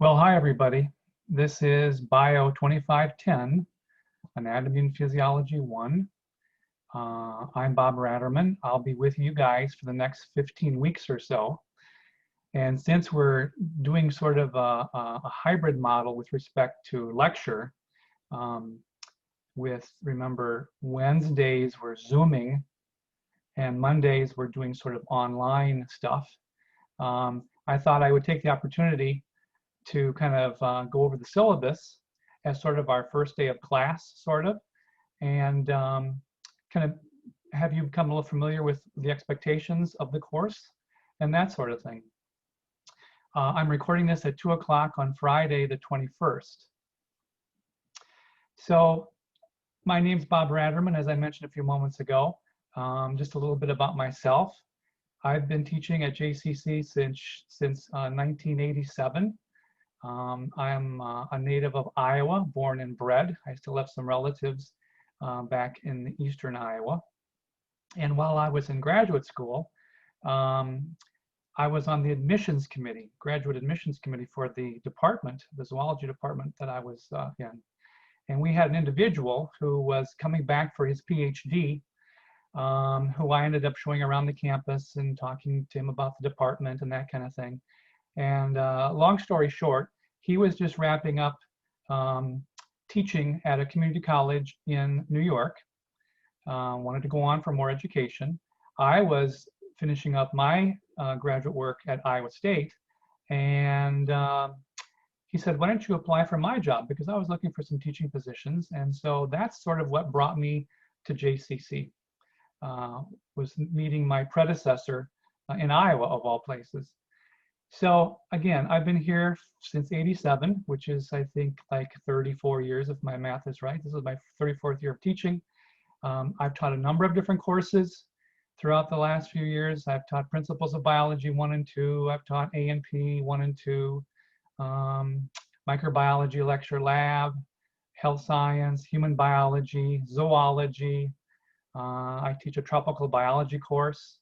Well, hi everybody. This is Bio 2510, Anatomy and Physiology 1. I'm Bob Ratterman. I'll be with you guys for the next 15 weeks or so. And since we're doing sort of a hybrid model with respect to lecture, remember, Wednesdays we're Zooming and Mondays we're doing sort of online stuff. I thought I would take the opportunity to kind of go over the syllabus as sort of our first day of class, sort of, and kind of have you become a little familiar with the expectations of the course and that sort of thing. I'm recording this at 2 o'clock on Friday, the 21st. So my name's Bob Ratterman, as I mentioned a few moments ago. Just a little bit about myself. I've been teaching at JCC since 1987. I'm a native of Iowa, born and bred. I still have some relatives back in eastern Iowa. And while I was in graduate school, I was on the admissions committee, graduate admissions committee for the department, the zoology department that I was in. And we had an individual who was coming back for his PhD, who I ended up showing around the campus and talking to him about the department and that kind of thing. And long story short, he was just wrapping up teaching at a community college in New York, wanted to go on for more education. I was finishing up my graduate work at Iowa State, and he said, why don't you apply for my job? Because I was looking for some teaching positions. And so that's sort of what brought me to JCC, was meeting my predecessor in Iowa, of all places. So again, I've been here since '87, which is, I think, like 34 years, if my math is right. This is my 34th year of teaching. I've taught a number of different courses throughout the last few years. I've taught Principles of Biology 1 and 2. I've taught A&P 1 and 2, Microbiology Lecture Lab, Health Science, Human Biology, Zoology. I teach a tropical biology course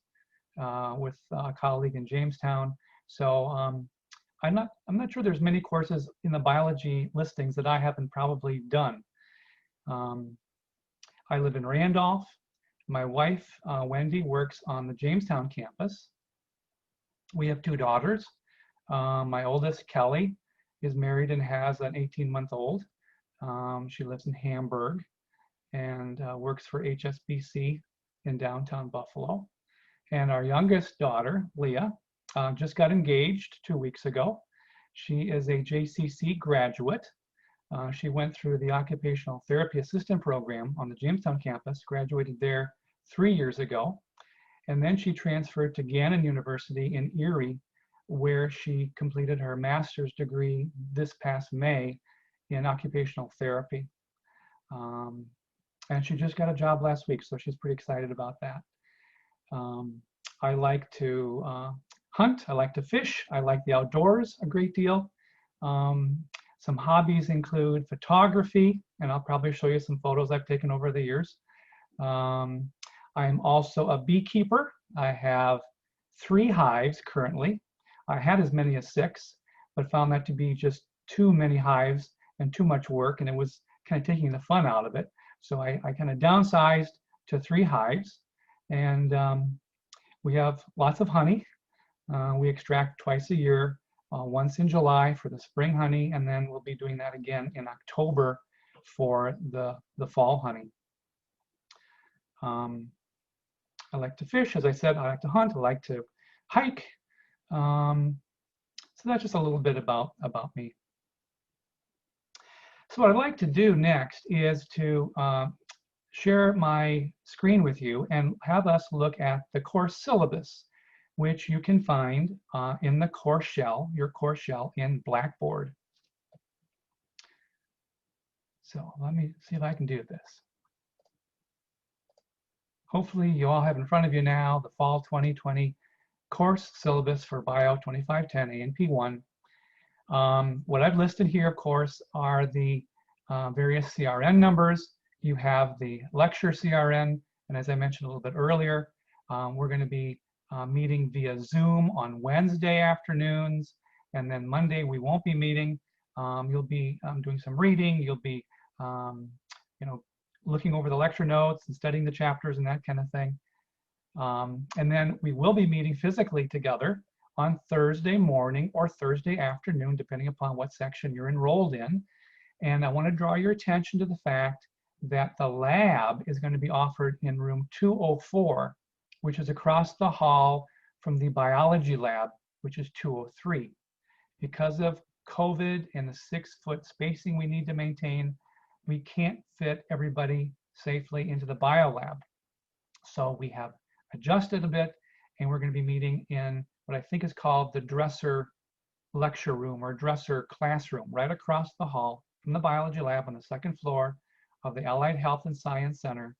with a colleague in Jamestown. So I'm not sure there's many courses in the biology listings that I haven't probably done. I live in Randolph. My wife, Wendy, works on the Jamestown campus. We have 2 daughters. My oldest, Kelly, is married and has an 18-month-old. She lives in Hamburg and works for HSBC in downtown Buffalo. And our youngest daughter, Leah, just got engaged 2 weeks ago. She is a JCC graduate. She went through the Occupational Therapy Assistant Program on the Jamestown campus, graduated there 3 years ago. And then she transferred to Gannon University in Erie, where she completed her master's degree this past May in occupational therapy. And she just got a job last week, so she's pretty excited about that. I like to hunt, I like to fish, I like the outdoors a great deal. Some hobbies include photography, and I'll probably show you some photos I've taken over the years. I'm also a beekeeper. I have 3 hives currently. I had as many as 6, but found that to be just too many hives and too much work, and it was kind of taking the fun out of it. So I kind of downsized to 3 hives, and we have lots of honey. We extract twice a year, once in July for the spring honey, and then we'll be doing that again in October for the fall honey. I like to fish, as I said. I like to hunt. I like to hike. So that's just a little bit about me. So what I'd like to do next is to share my screen with you and have us look at the course syllabus, which you can find in the course shell, your course shell in Blackboard. So let me see if I can do this. Hopefully you all have in front of you now the fall 2020 course syllabus for Bio 2510 A&P 1. What I've listed here, of course, are the various CRN numbers. You have the lecture CRN, and as I mentioned a little bit earlier, we're going to be meeting via Zoom on Wednesday afternoons, And then Monday, we won't be meeting. You'll be doing some reading. You'll be, looking over the lecture notes and studying the chapters and that kind of thing. And then we will be meeting physically together on Thursday morning or Thursday afternoon, depending upon what section you're enrolled in. And I want to draw your attention to the fact that the lab is going to be offered in room 204, which is across the hall from the biology lab, which is 203. Because of COVID and the 6-foot spacing we need to maintain, we can't fit everybody safely into the bio lab. So we have adjusted a bit, and we're going to be meeting in what I think is called the dresser lecture room or dresser classroom, right across the hall from the biology lab on the 2nd floor of the Allied Health and Science Center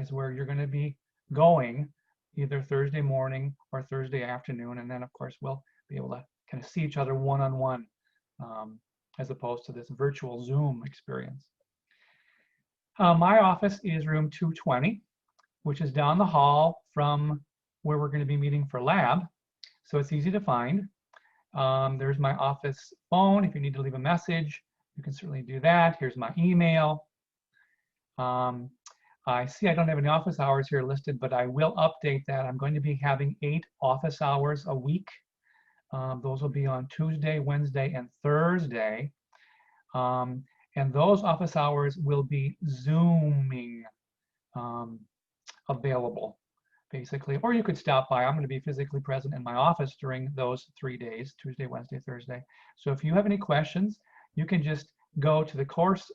is where you're going to be going either Thursday morning or Thursday afternoon. And then, of course, we'll be able to kind of see each other one-on-one as opposed to this virtual Zoom experience. My office is room 220, which is down the hall from where we're going to be meeting for lab. So it's easy to find. There's my office phone. If you need to leave a message, you can certainly do that. Here's my email. I see I don't have any office hours here listed, but I will update that. I'm going to be having 8 office hours a week. Those will be on Tuesday, Wednesday, and Thursday. And those office hours will be Zooming available, basically. Or you could stop by. I'm going to be physically present in my office during those 3 days, Tuesday, Wednesday, Thursday. So if you have any questions, you can just go to the course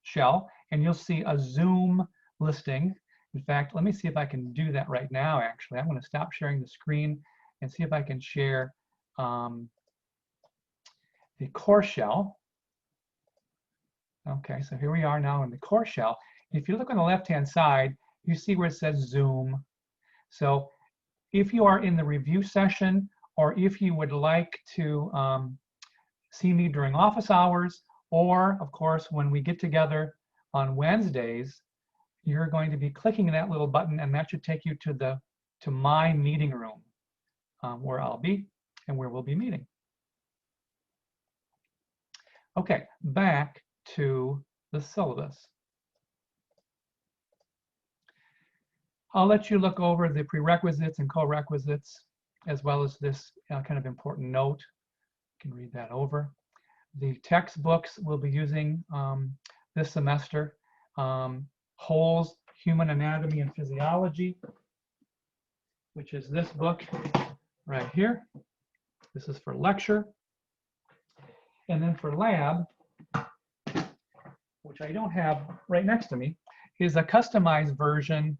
shell and you'll see a Zoom listing. In fact, let me see if I can do that right now, actually. I'm going to stop sharing the screen and see if I can share the course shell. Okay, so here we are now in the course shell. If you look on the left-hand side, you see where it says Zoom. So if you are in the review session, or if you would like to see me during office hours, or of course, when we get together on Wednesdays, you're going to be clicking that little button and that should take you to my meeting room where I'll be and where we'll be meeting. Okay, back to the syllabus. I'll let you look over the prerequisites and co-requisites, as well as this kind of important note. You can read that over. The textbooks we'll be using this semester, Hole's Human Anatomy and Physiology, which is this book right here. This is for lecture. And then for lab, which I don't have right next to me, is a customized version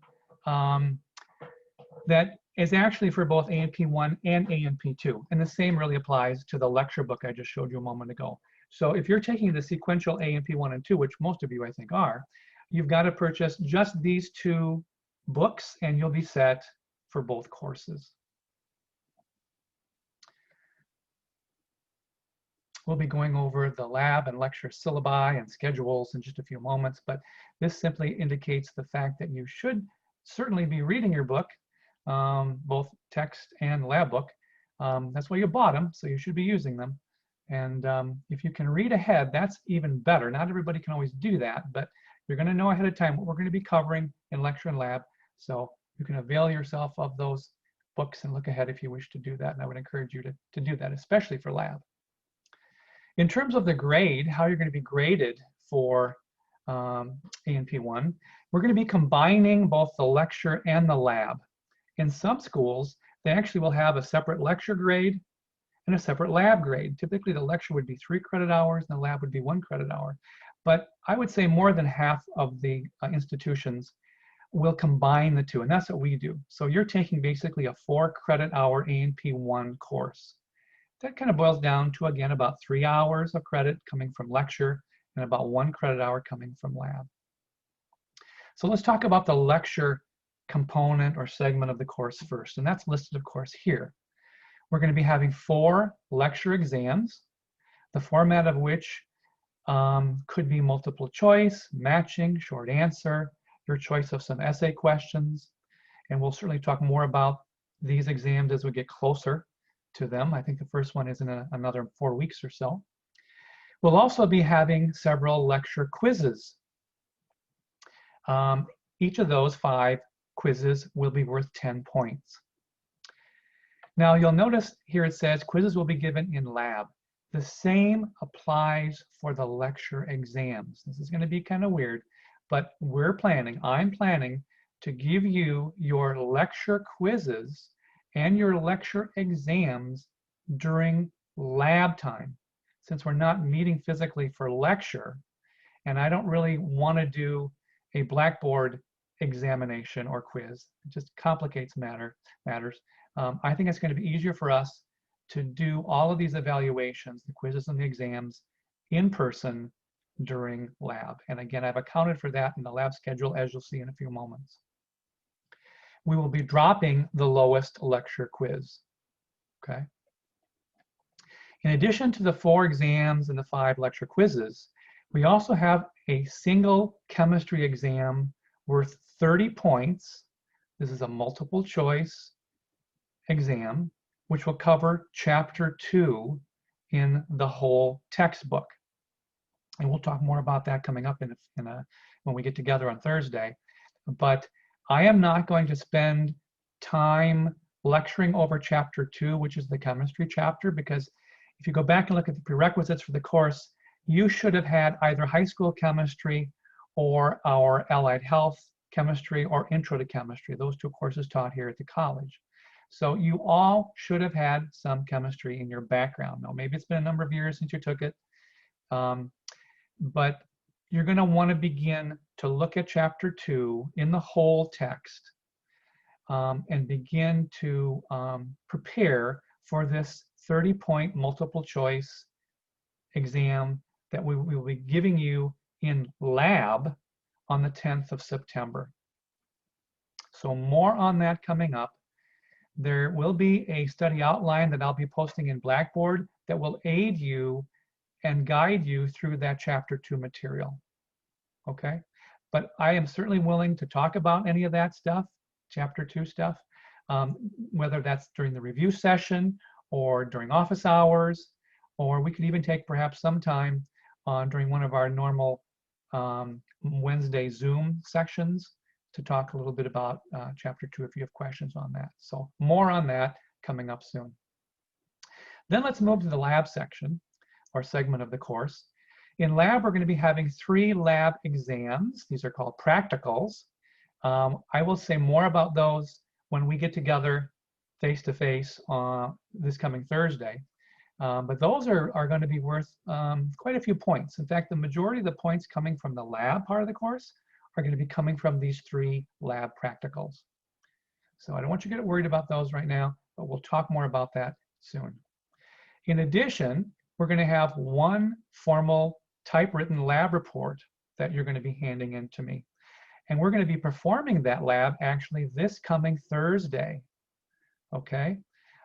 that is actually for both A&P1 and A&P2. And the same really applies to the lecture book I just showed you a moment ago. So if you're taking the sequential A&P1 and 2, which most of you I think are, you've got to purchase just these 2 books and you'll be set for both courses. We'll be going over the lab and lecture syllabi and schedules in just a few moments, but this simply indicates the fact that you should certainly be reading your book, both text and lab book. That's why you bought them, so you should be using them. And if you can read ahead, that's even better. Not everybody can always do that, but you're going to know ahead of time what we're going to be covering in lecture and lab, so you can avail yourself of those books and look ahead if you wish to do that. And I would encourage you to do that, especially for lab. In terms of the grade, how you're going to be graded for A&P1, we're going to be combining both the lecture and the lab. In some schools, they actually will have a separate lecture grade and a separate lab grade. Typically, the lecture would be 3 credit hours and the lab would be 1 credit hour. But I would say more than half of the institutions will combine the 2, and that's what we do. So you're taking basically a 4 credit hour A&P1 course. That kind of boils down to, again, about 3 hours of credit coming from lecture and about 1 credit hour coming from lab. So let's talk about the lecture component or segment of the course first, and that's listed, of course, here. We're going to be having 4 lecture exams, the format of which could be multiple choice, matching, short answer, your choice of some essay questions, and we'll certainly talk more about these exams as we get closer to them. I think the first one is in another 4 weeks or so. We'll also be having several lecture quizzes. Each of those 5 quizzes will be worth 10 points. Now you'll notice here it says quizzes will be given in lab. The same applies for the lecture exams. This is going to be kind of weird, but I'm planning to give you your lecture quizzes and your lecture exams during lab time. Since we're not meeting physically for lecture, and I don't really want to do a Blackboard examination or quiz, it just complicates matters. I think it's going to be easier for us to do all of these evaluations, the quizzes and the exams, in person during lab. And again, I've accounted for that in the lab schedule, as you'll see in a few moments. We will be dropping the lowest lecture quiz, okay? In addition to the 4 exams and the 5 lecture quizzes, we also have a single chemistry exam worth 30 points. This is a multiple choice exam, which will cover chapter 2 in the whole textbook. And we'll talk more about that coming up when we get together on Thursday. But I am not going to spend time lecturing over chapter 2, which is the chemistry chapter, because if you go back and look at the prerequisites for the course, you should have had either high school chemistry or our allied health chemistry or intro to chemistry, those 2 courses taught here at the college. So you all should have had some chemistry in your background. Now, maybe it's been a number of years since you took it, but you're going to want to begin to look at chapter 2 in the whole text and begin to prepare for this 30-point multiple choice exam that we will be giving you in lab on the 10th of September. So more on that coming up. There will be a study outline that I'll be posting in Blackboard that will aid you and guide you through that chapter 2 material, okay? But I am certainly willing to talk about any of that stuff, chapter 2 stuff, whether that's during the review session or during office hours, or we could even take perhaps some time during one of our normal Wednesday Zoom sections to talk a little bit about chapter 2 if you have questions on that. So more on that coming up soon. Then let's move to the lab section or segment of the course. In lab, we're going to be having 3 lab exams. These are called practicals. I will say more about those when we get together face-to-face this coming Thursday. But those are going to be worth quite a few points. In fact, the majority of the points coming from the lab part of the course are going to be coming from these 3 lab practicals. So I don't want you to get worried about those right now, but we'll talk more about that soon. In addition, we're going to have 1 formal typewritten lab report that you're going to be handing in to me. And we're going to be performing that lab actually this coming Thursday, okay?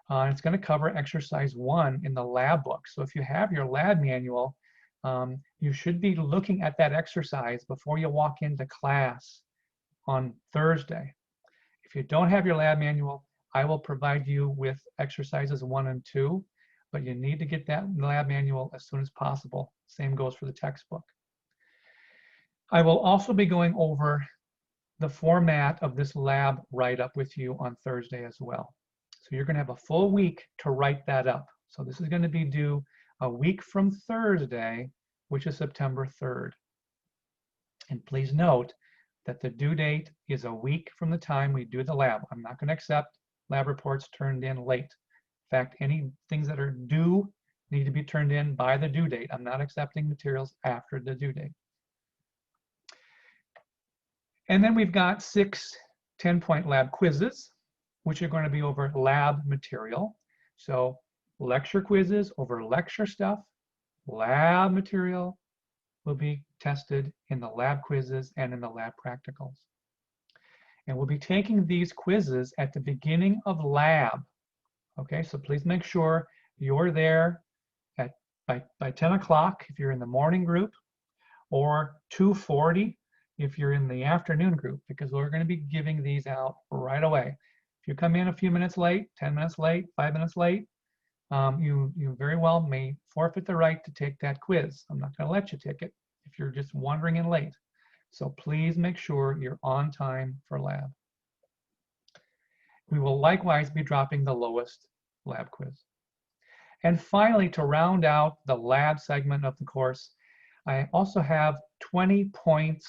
It's going to cover exercise 1 in the lab book. So if you have your lab manual, you should be looking at that exercise before you walk into class on Thursday. If you don't have your lab manual, I will provide you with exercises 1 and 2, but you need to get that lab manual as soon as possible. Same goes for the textbook. I will also be going over the format of this lab write-up with you on Thursday as well. So you're going to have a full week to write that up. So this is going to be due a week from Thursday, which is September 3rd. And please note that the due date is a week from the time we do the lab. I'm not going to accept lab reports turned in late. In fact, any things that are due need to be turned in by the due date. I'm not accepting materials after the due date. And then we've got 6 10-point lab quizzes, which are going to be over lab material. So lecture quizzes over lecture stuff, lab material will be tested in the lab quizzes and in the lab practicals. And we'll be taking these quizzes at the beginning of lab. Okay, so please make sure you're there by 10 o'clock if you're in the morning group, or 2:40 if you're in the afternoon group, because we're going to be giving these out right away. If you come in a few minutes late, 10 minutes late, 5 minutes late, you very well may forfeit the right to take that quiz. I'm not going to let you take it if you're just wandering in late. So please make sure you're on time for lab. We will likewise be dropping the lowest lab quiz. And finally, to round out the lab segment of the course, I also have 20 points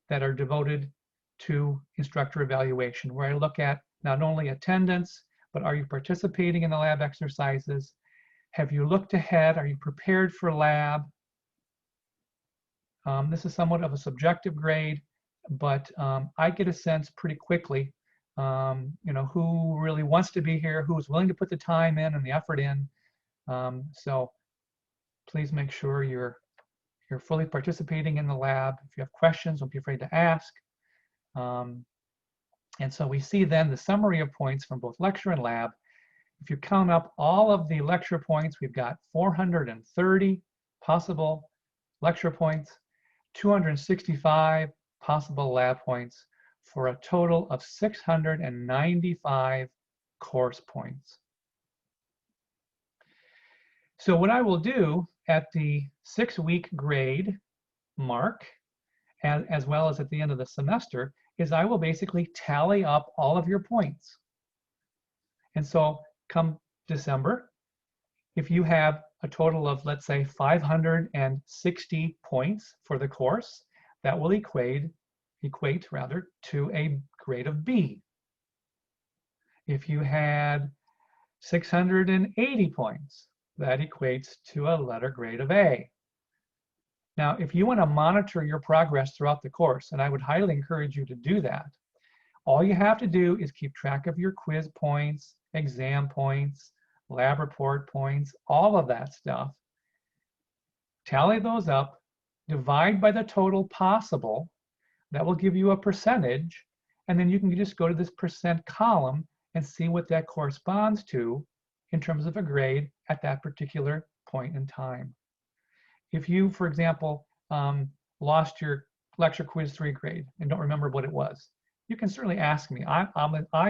that are devoted to instructor evaluation, where I look at not only attendance, but are you participating in the lab exercises? Have you looked ahead? Are you prepared for lab? This is somewhat of a subjective grade, but I get a sense pretty quickly, who really wants to be here, who is willing to put the time in and the effort in. So please make sure you're fully participating in the lab. If you have questions, don't be afraid to ask. And so we see then the summary of points from both lecture and lab. If you count up all of the lecture points, we've got 430 possible lecture points, 265 possible lab points, for a total of 695 course points. So what I will do at the 6-week grade mark, as well as at the end of the semester, is I will basically tally up all of your points. And so come December, if you have a total of, let's say, 560 points for the course, that will equate to a grade of B. If you had 680 points, that equates to a letter grade of A. Now, if you want to monitor your progress throughout the course, and I would highly encourage you to do that, all you have to do is keep track of your quiz points, exam points, lab report points, all of that stuff. Tally those up, divide by the total possible. That will give you a percentage, and then you can just go to this percent column and see what that corresponds to in terms of a grade at that particular point in time. If you, for example, lost your lecture quiz 3 grade and don't remember what it was, you can certainly ask me. I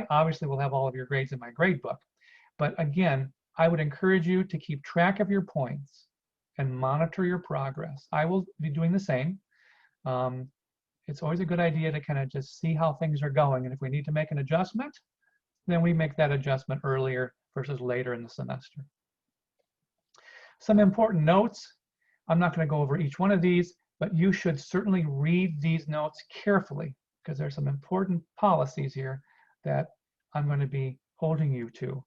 obviously will have all of your grades in my grade book, but again, I would encourage you to keep track of your points and monitor your progress. I will be doing the same. It's always a good idea to kind of just see how things are going, and if we need to make an adjustment, then we make that adjustment earlier versus later in the semester. Some important notes. I'm not going to go over each one of these, but you should certainly read these notes carefully, because there's some important policies here that I'm going to be holding you to.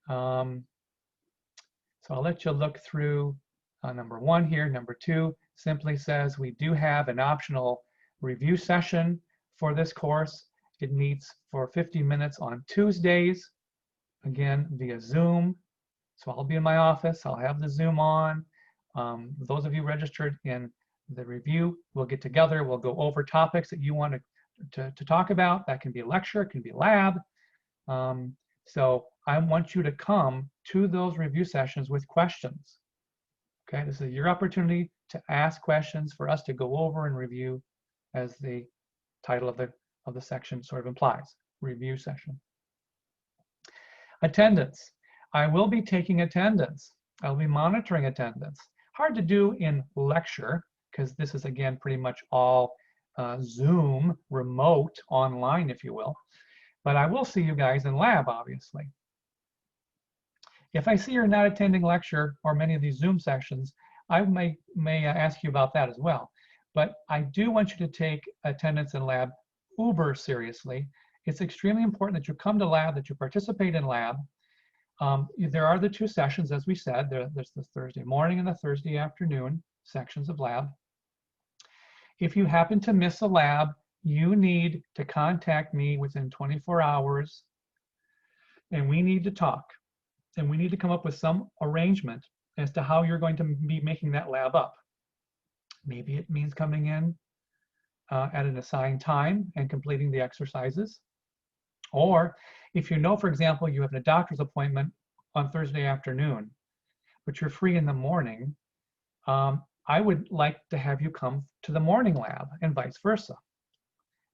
So I'll let you look through number 1 here. Number 2 simply says we do have an optional review session for this course. It meets for 50 minutes on Tuesdays, again via Zoom. So I'll be in my office, I'll have the Zoom on. Those of you registered in the review, we'll get together, we'll go over topics that you want to talk about. That can be a lecture, it can be lab. So I want you to come to those review sessions with questions. Okay, this is your opportunity to ask questions for us to go over and review, as the title of the section sort of implies, review session. Attendance. I will be taking attendance. I'll be monitoring attendance. Hard to do in lecture, because this is, again, pretty much all Zoom, remote, online, if you will. But I will see you guys in lab, obviously. If I see you're not attending lecture or many of these Zoom sessions, I may ask you about that as well. But I do want you to take attendance in lab uber seriously. It's extremely important that you come to lab, that you participate in lab. There are the 2 sessions, as we said. There's the Thursday morning and the Thursday afternoon sections of lab. If you happen to miss a lab, you need to contact me within 24 hours, and we need to talk. And we need to come up with some arrangement as to how you're going to be making that lab up. Maybe it means coming in at an assigned time and completing the exercises. Or if you know, for example, you have a doctor's appointment on Thursday afternoon, but you're free in the morning, I would like to have you come to the morning lab and vice versa.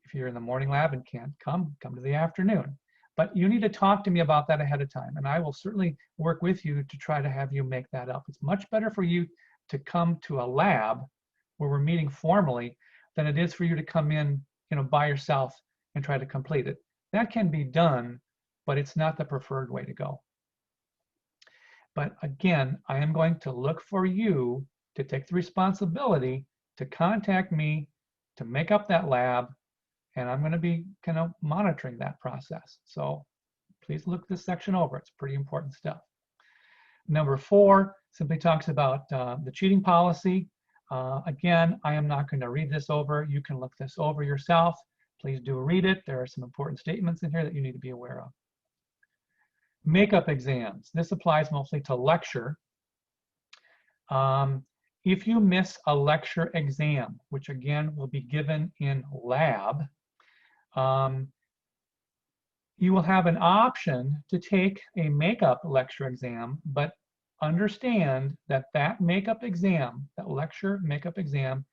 If you're in the morning lab and can't come to the afternoon. But you need to talk to me about that ahead of time, and I will certainly work with you to try to have you make that up. It's much better for you to come to a lab where we're meeting formally than it is for you to come in, by yourself and try to complete it. That can be done, but it's not the preferred way to go. But again, I am going to look for you to take the responsibility to contact me to make up that lab, and I'm going to be kind of monitoring that process. So please look this section over. It's pretty important stuff. Number 4 simply talks about the cheating policy. Again, I am not going to read this over. You can look this over yourself. Please do read it. There are some important statements in here that you need to be aware of. Makeup exams. This applies mostly to lecture. If you miss a lecture exam, which again will be given in lab, you will have an option to take a makeup lecture exam, but understand that that makeup exam, that lecture makeup exam,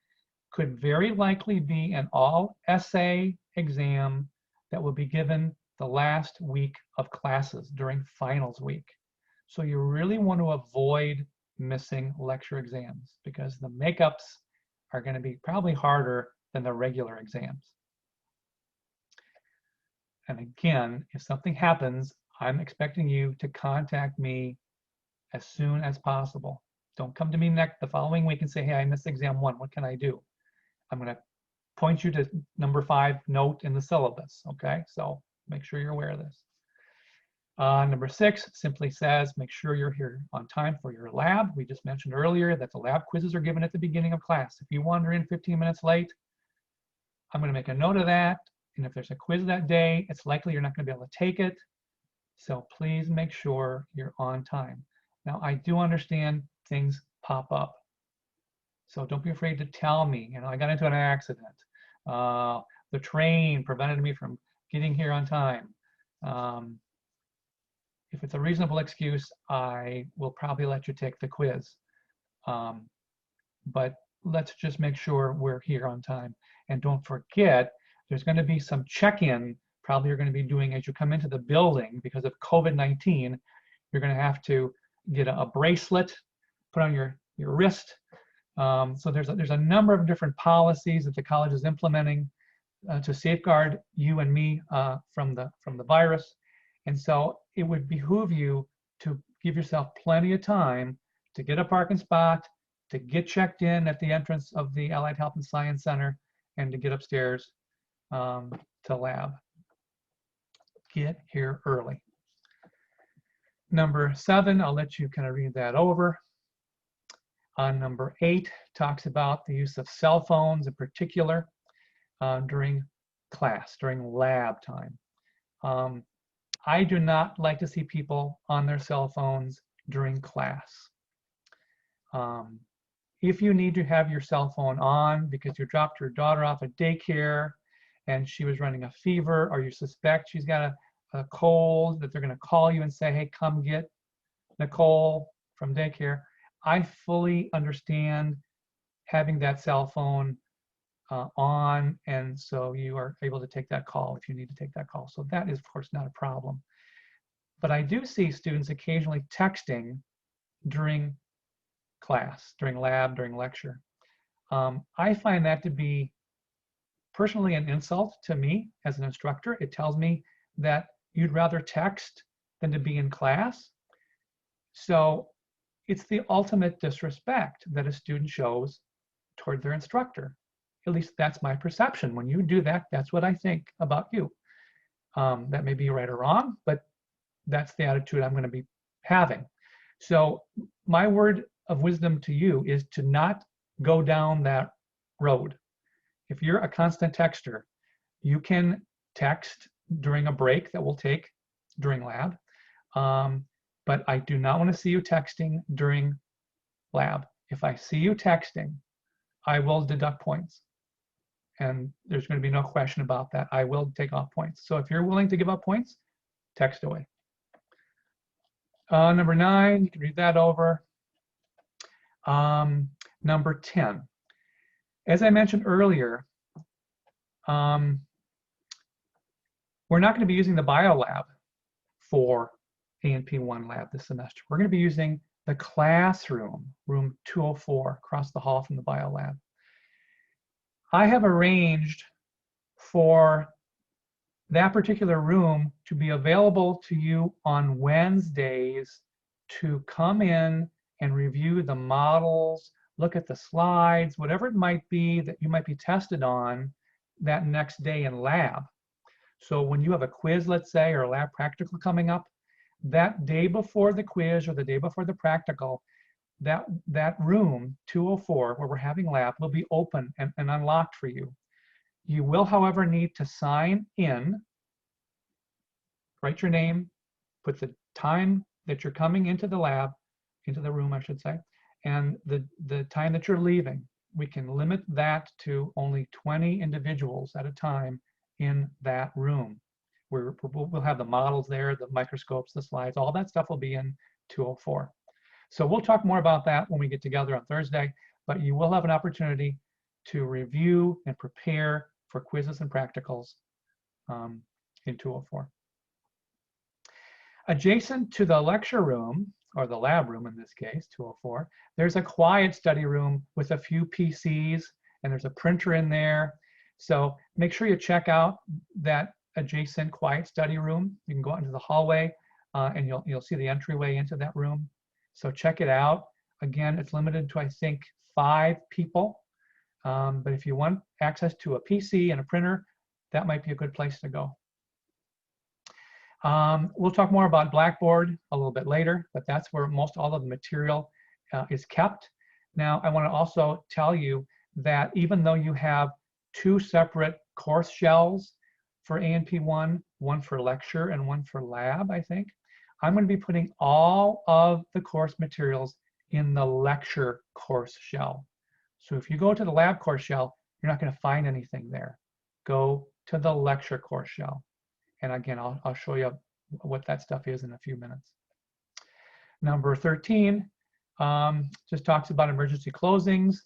could very likely be an all essay exam that will be given the last week of classes during finals week. So you really want to avoid missing lecture exams because the makeups are going to be probably harder than the regular exams. And again, if something happens, I'm expecting you to contact me as soon as possible. Don't come to me the following week and say, hey, I missed exam 1. What can I do? I'm going to point you to number 5 note in the syllabus. Okay, so make sure you're aware of this. Number 6 simply says, make sure you're here on time for your lab. We just mentioned earlier that the lab quizzes are given at the beginning of class. If you wander in 15 minutes late, I'm going to make a note of that. And if there's a quiz that day, it's likely you're not going to be able to take it. So please make sure you're on time. Now, I do understand things pop up. So don't be afraid to tell me, I got into an accident. The train prevented me from getting here on time. If it's a reasonable excuse, I will probably let you take the quiz. But let's just make sure we're here on time. And don't forget, there's going to be some check-in probably you're going to be doing as you come into the building because of COVID-19. You're going to have to get a bracelet put on your wrist. So there's a number of different policies that the college is implementing to safeguard you and me from the virus. And so it would behoove you to give yourself plenty of time to get a parking spot, to get checked in at the entrance of the Allied Health and Science Center, and to get upstairs to lab. Get here early. Number 7, I'll let you kind of read that over. Number 8 talks about the use of cell phones in particular during class, during lab time. I do not like to see people on their cell phones during class. If you need to have your cell phone on because you dropped your daughter off at daycare and she was running a fever, or you suspect she's got a cold, that they're going to call you and say, hey, come get Nicole from daycare. I fully understand having that cell phone on, and so you are able to take that call if you need to take that call. So that is, of course, not a problem. But I do see students occasionally texting during class, during lab, during lecture. I find that to be personally an insult to me as an instructor. It tells me that you'd rather text than to be in class. So it's the ultimate disrespect that a student shows toward their instructor. At least that's my perception. When you do that, that's what I think about you. That may be right or wrong, but that's the attitude I'm going to be having. So my word of wisdom to you is to not go down that road. If you're a constant texter, you can text during a break that we'll take during lab. But I do not want to see you texting during lab. If I see you texting, I will deduct points. And there's going to be no question about that. I will take off points. So if you're willing to give up points, text away. Number 9, you can read that over. Number 10. As I mentioned earlier, we're not going to be using the bio lab for A&P1 lab this semester. We're going to be using the classroom, room 204, across the hall from the bio lab. I have arranged for that particular room to be available to you on Wednesdays to come in and review the models, look at the slides, whatever it might be that you might be tested on that next day in lab. So when you have a quiz, let's say, or a lab practical coming up, that day before the quiz or the day before the practical, that room 204 where we're having lab will be open and unlocked for you. You will, however, need to sign in, write your name, put the time that you're coming into the lab, into the room, I should say, and the time that you're leaving. We can limit that to only 20 individuals at a time in that room. We'll have the models there, the microscopes, the slides, all that stuff will be in 204. So we'll talk more about that when we get together on Thursday, but you will have an opportunity to review and prepare for quizzes and practicals in 204. Adjacent to the lecture room, or the lab room in this case, 204, there's a quiet study room with a few PCs, and there's a printer in there. So make sure you check out that adjacent quiet study room. You can go out into the hallway and you'll see the entryway into that room. So check it out. Again, it's limited to, I think, 5 people. But if you want access to a PC and a printer, that might be a good place to go. We'll talk more about Blackboard a little bit later, but that's where most all of the material is kept. Now, I want to also tell you that even though you have 2 separate course shells for A&P1, one for lecture and one for lab, I think, I'm going to be putting all of the course materials in the lecture course shell. So if you go to the lab course shell, you're not going to find anything there. Go to the lecture course shell. And again, I'll show you what that stuff is in a few minutes. Number 13 just talks about emergency closings.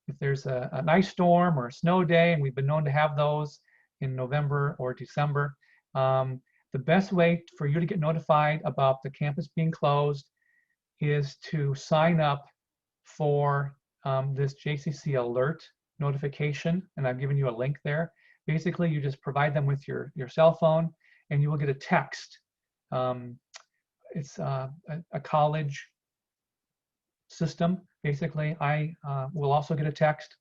If there's an ice storm or a snow day, and we've been known to have those in November or December, the best way for you to get notified about the campus being closed is to sign up for this JCC alert notification, and I've given you a link there. Basically, you just provide them with your cell phone, and you will get a text. It's a college system. Basically, I will also get a text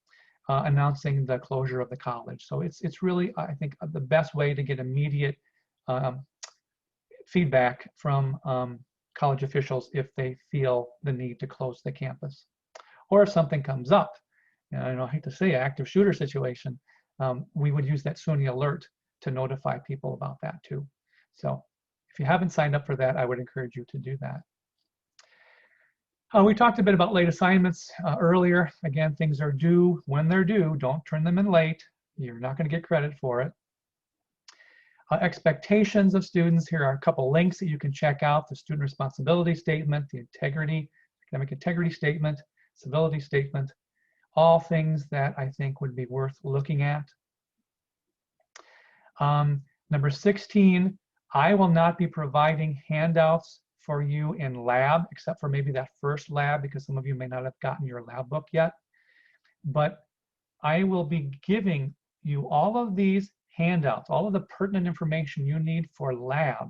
announcing the closure of the college. So it's really, I think, the best way to get immediate feedback from college officials if they feel the need to close the campus. Or if something comes up, and I hate to say active shooter situation, we would use that SUNY alert to notify people about that too. So if you haven't signed up for that, I would encourage you to do that. We talked a bit about late assignments earlier. Again, things are due when they're due. Don't turn them in late. You're not going to get credit for it. Expectations of students. Here are a couple links that you can check out. The student responsibility statement, the academic integrity statement, civility statement, all things that I think would be worth looking at. Number 16, I will not be providing handouts for you in lab, except for maybe that first lab, because some of you may not have gotten your lab book yet. But I will be giving you all of these handouts, all of the pertinent information you need for lab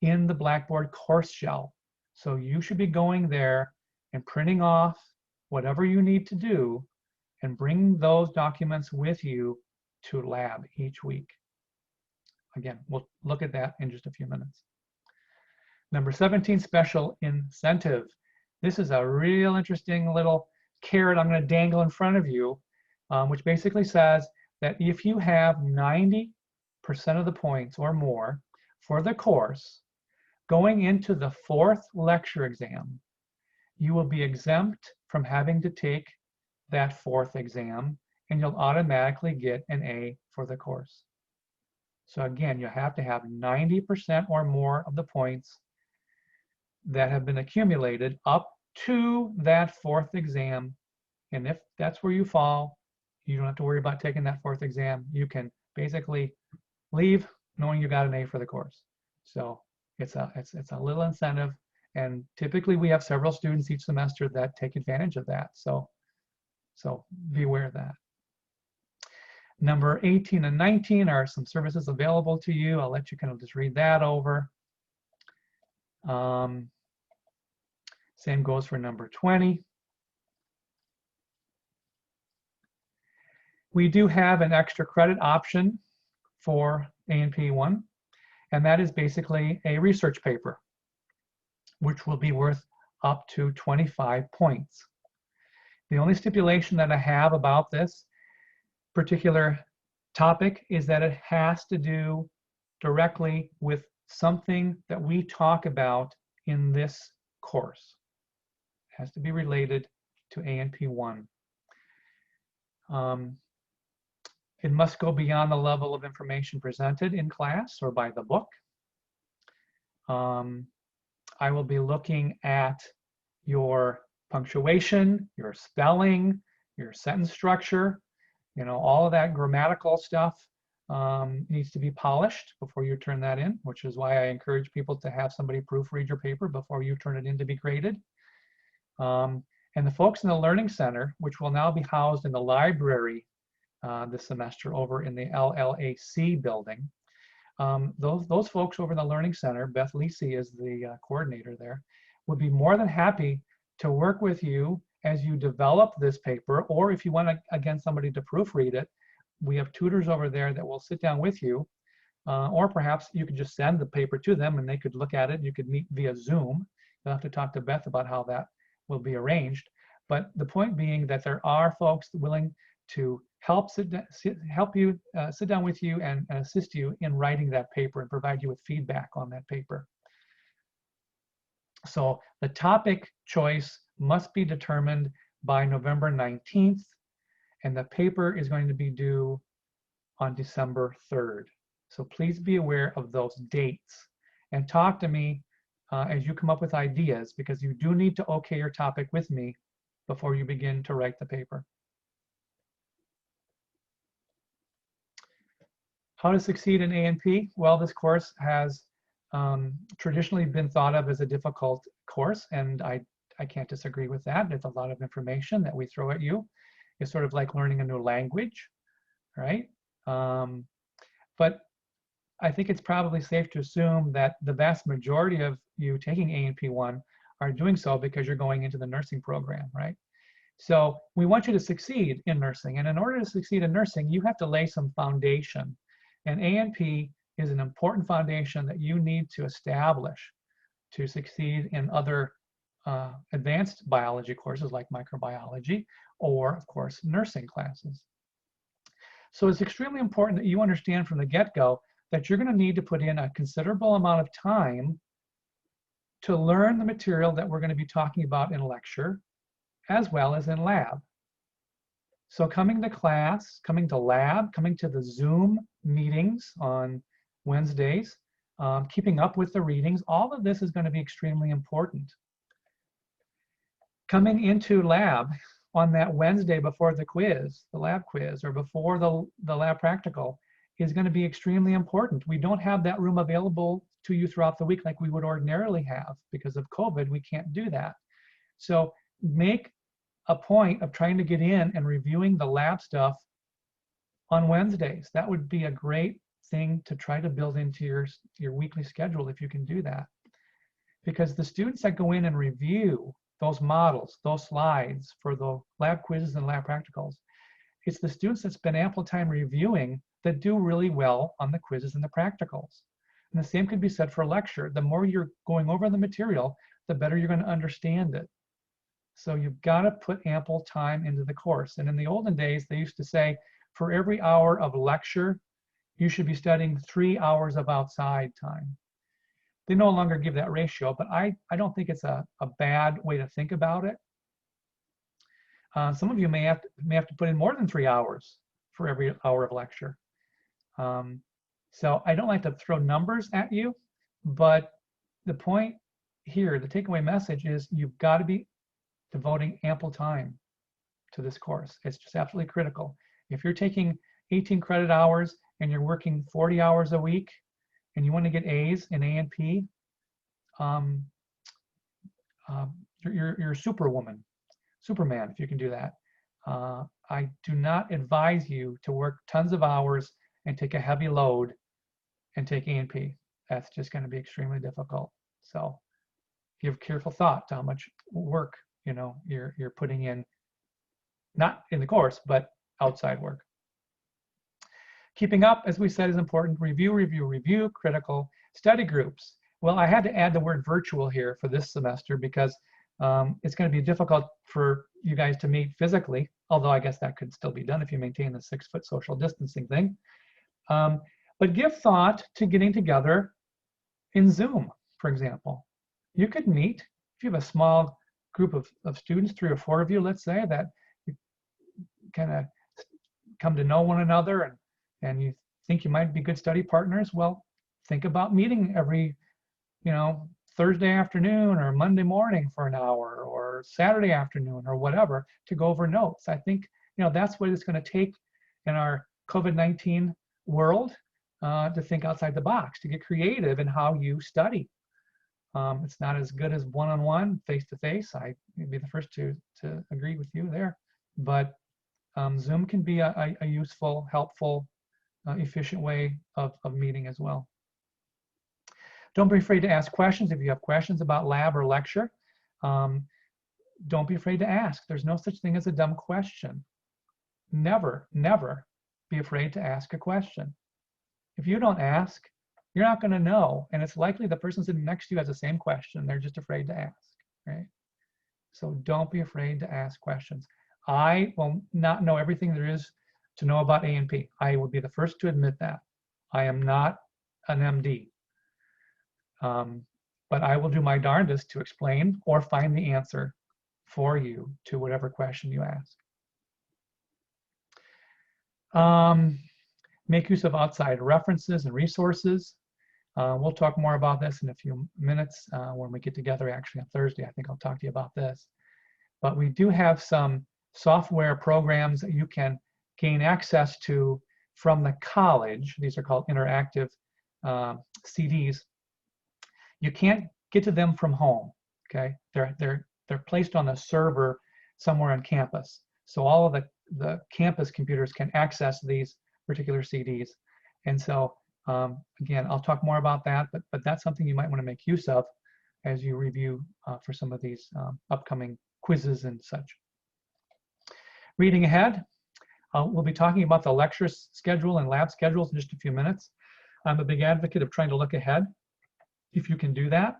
in the Blackboard course shell. So you should be going there and printing off whatever you need to do and bring those documents with you to lab each week. Again, we'll look at that in just a few minutes. Number 17, special incentive. This is a real interesting little carrot I'm going to dangle in front of you, which basically says that if you have 90% of the points or more for the course, going into the 4th lecture exam, you will be exempt from having to take that 4th exam, and you'll automatically get an A for the course. So again, you have to have 90% or more of the points that have been accumulated up to that 4th exam. And if that's where you fall, you don't have to worry about taking that 4th exam. You can basically leave knowing you got an A for the course. So It's a little incentive, and typically we have several students each semester that take advantage of that. So be aware of that. Number 18 and 19 are some services available to you. I'll let you kind of just read that over. Same goes for number 20. We do have an extra credit option for A&P 1, and that is basically a research paper, which will be worth up to 25 points. The only stipulation that I have about this particular topic is that it has to do directly with something that we talk about in this course. It has to be related to A&P 1. It must go beyond the level of information presented in class or by the book. I will be looking at your punctuation, your spelling, your sentence structure, all of that grammatical stuff needs to be polished before you turn that in, which is why I encourage people to have somebody proofread your paper before you turn it in to be graded. And the folks in the Learning Center, which will now be housed in the library this semester over in the LLAC building. Those folks over in the Learning Center, Beth Lisi is the coordinator there, would be more than happy to work with you as you develop this paper, or if you want, again, somebody to proofread it. We have tutors over there that will sit down with you, or perhaps you could just send the paper to them and they could look at it. You could meet via Zoom. You'll have to talk to Beth about how that will be arranged. But the point being that there are folks willing to help you sit down with you and assist you in writing that paper and provide you with feedback on that paper. So the topic choice must be determined by November 19th, and the paper is going to be due on December 3rd. So please be aware of those dates and talk to me as you come up with ideas, because you do need to okay your topic with me before you begin to write the paper. How to succeed in A&P? Well, this course has traditionally been thought of as a difficult course, and I can't disagree with that. There's a lot of information that we throw at you. It's sort of like learning a new language, right? But I think it's probably safe to assume that the vast majority of you taking A&P 1 are doing so because you're going into the nursing program, right? So we want you to succeed in nursing, and in order to succeed in nursing, you have to lay some foundation. And A&P is an important foundation that you need to establish to succeed in other advanced biology courses like microbiology, or of course nursing classes. So it's extremely important that you understand from the get-go that you're going to need to put in a considerable amount of time to learn the material that we're going to be talking about in lecture, as well as in lab. So coming to class, coming to lab, coming to the Zoom meetings on Wednesdays, keeping up with the readings, all of this is going to be extremely important. Coming into lab on that Wednesday before the quiz, the lab quiz, or before the lab practical is going to be extremely important. We don't have that room available to you throughout the week like we would ordinarily have. Because of COVID, we can't do that. So make a point of trying to get in and reviewing the lab stuff on Wednesdays. That would be a great thing to try to build into your weekly schedule if you can do that. Because the students that go in and review those models, those slides for the lab quizzes and lab practicals, it's the students that spend ample time reviewing that do really well on the quizzes and the practicals. And the same could be said for lecture. The more you're going over the material, the better you're going to understand it. So you've got to put ample time into the course. And in the olden days, they used to say, for every hour of lecture, you should be studying 3 hours of outside time. They no longer give that ratio, but I don't think it's a bad way to think about it. Some of you may have to put in more than 3 hours for every hour of lecture. So I don't like to throw numbers at you, but the point here, the takeaway message is you've got to be devoting ample time to this course. It's just absolutely critical. If you're taking 18 credit hours and you're working 40 hours a week and you want to get A's in A&P, um, you're Superwoman, Superman, if you can do that. I do not advise you to work tons of hours and take a heavy load and take A&P. That's just going to be extremely difficult. So give careful thought to how much work you're putting in, not in the course, but outside work. Keeping up, as we said, is important. Review, critical. Study groups. Well, I had to add the word virtual here for this semester because it's going to be difficult for you guys to meet physically, although I guess that could still be done if you maintain the 6-foot social distancing thing. But give thought to getting together in Zoom, for example. You could meet, if you have a small group of students, 3 or 4 of you, let's say, that you kind of come to know one another and you think you might be good study partners. Well, think about meeting every, Thursday afternoon or Monday morning for an hour or Saturday afternoon or whatever to go over notes. I think, that's what it's going to take in our COVID-19 world to think outside the box, to get creative in how you study. It's not as good as one-on-one, face-to-face. I'd be the first to agree with you there. But Zoom can be a useful, helpful, efficient way of meeting as well. Don't be afraid to ask questions. If you have questions about lab or lecture, don't be afraid to ask. There's no such thing as a dumb question. Never, never be afraid to ask a question. If you don't ask, you're not going to know. And it's likely the person sitting next to you has the same question. They're just afraid to ask, right? So don't be afraid to ask questions. I will not know everything there is to know about A&P. I will be the first to admit that. I am not an MD. But I will do my darndest to explain or find the answer for you to whatever question you ask. Make use of outside references and resources. We'll talk more about this in a few minutes when we get together actually on Thursday. I think I'll talk to you about this. But we do have some software programs that you can gain access to from the college. These are called interactive CDs. You can't get to them from home, okay? They're placed on a server somewhere on campus. So all of the campus computers can access these particular CDs. And so, again, I'll talk more about that, but that's something you might want to make use of as you review for some of these upcoming quizzes and such. Reading ahead, we'll be talking about the lecture schedule and lab schedules in just a few minutes. I'm a big advocate of trying to look ahead, if you can do that.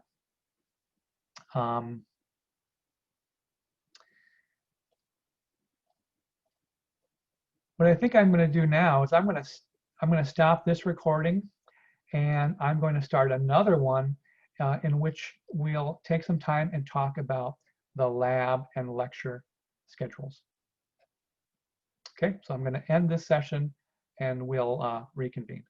What I think I'm going to do now is I'm going to stop this recording, and I'm going to start another one in which we'll take some time and talk about the lab and lecture schedules. Okay, so I'm going to end this session and we'll reconvene.